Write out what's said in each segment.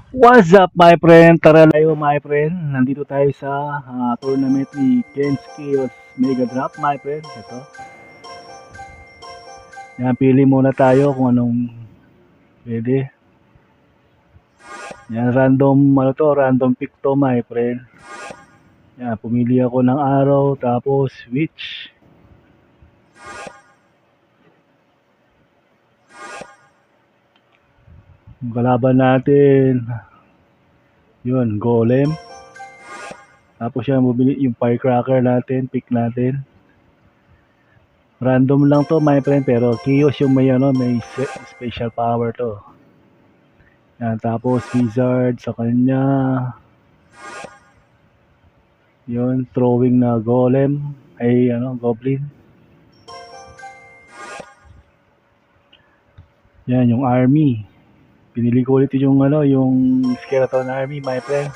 What's up, my friend? Tara tayo, my friend. Nandito tayo sa tournament ni Ken's Chaos Mega Drop, my friend. Ito. Yan, pili muna tayo kung anong pwede. Yan, random pick to, my friend. Yan, pumili ako ng araw, tapos witch. Yung kalaban natin, yun, golem. Tapos yan, bumili yung firecracker natin, pick natin. Random lang to, my friend, pero Chaos yung may special power to. Yan, tapos wizard sa kanya. Yun, throwing na golem ay goblin. Yan yung army. Pinili ko ulit yung yung skeleton army, my friend.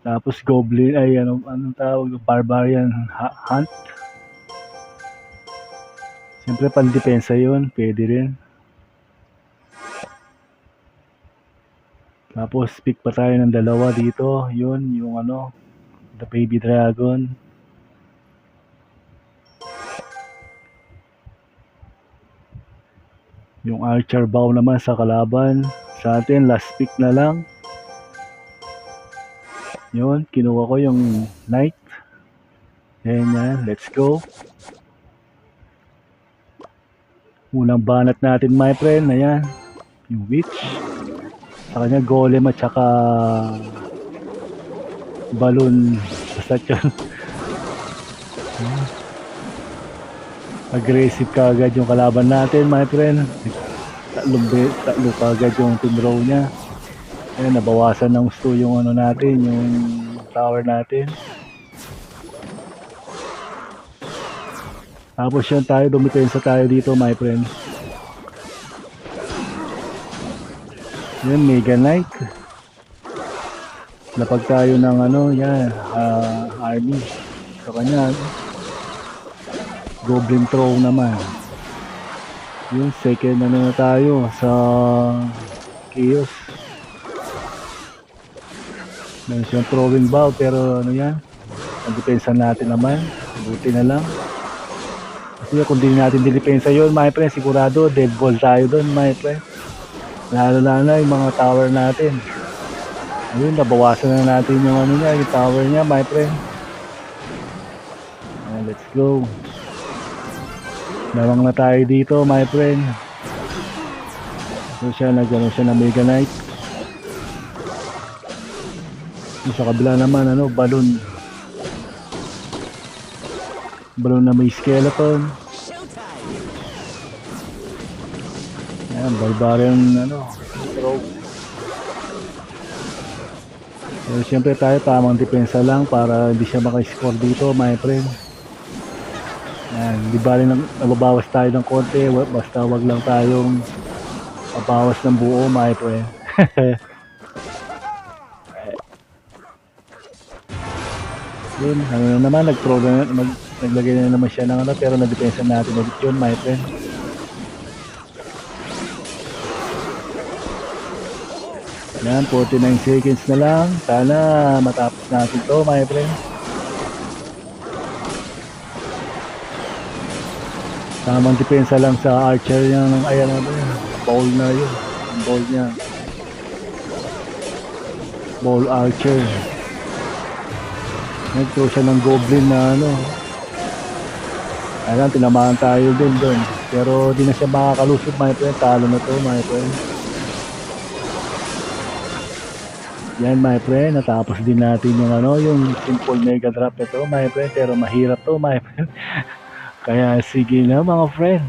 Tapos goblin ay anong tawag, barbarian hunt. Siyempre pandepensa yun, pwede rin. Tapos pick pa tayo ng dalawa dito, yun yung the baby dragon. Yung archer bow naman sa kalaban. Sa atin, last pick na lang. Yun, kinuha ko yung knight. Yan, let's go. Unang banat natin, my friend, ayan. Yung witch. Sa kanya, golem at saka balloon. Basta yun. Aggressive kagad yung kalaban natin, my friend. Tatlo kagad yung team row niya. Ayan, nabawasan ng gusto yung natin, yung tower natin. Tapos yun tayo, dumipensa tayo dito, my friend. Yan, Mega Knight. Lapag tayo ng army. Sa kanya, Goblin Throw naman. Yung second na tayo sa Chaos. Meron siyang throwing bow, pero yan, ang depensa natin naman. Buti na lang. Kasi kung di natin dinipensa yun, my friend, sigurado dead ball tayo doon, my friend. Lalo na yung mga tower natin. Ayun, nabawasan na natin yung yung tower niya, my friend. Let's go. Lawang na tayo dito, my friend. So siya, nagano siya na Mega Knight. Sa kabila naman, balloon. Balloon na may skeleton. Ayan, barbarian, throw. Pero siyempre tayo, tamang depensa lang para hindi siya maka-score dito, my friend. Ayan, di bali nababawas tayo ng konti, basta wag lang tayong mabawas ng buo, my friend. Yun, naman, naglagay na naman siya ng pero na-depensa natin ulit yun, my friend. Yan, 49 seconds na lang. Sana matapos natin to, my friend. Tamang depensa lang sa archer niya ng bowl na yun. Bowl niya. Bowl archer. Nagturo siya ng goblin na Ayan, tinamaan tayo din doon. Pero di na siya makakalusot, my friend. Talo na to, my friend. Yan, my friend. Natapos din natin yung yung simple mega drop ito, my friend. Pero mahirap to, my friend. Kaya sige na, mga friend.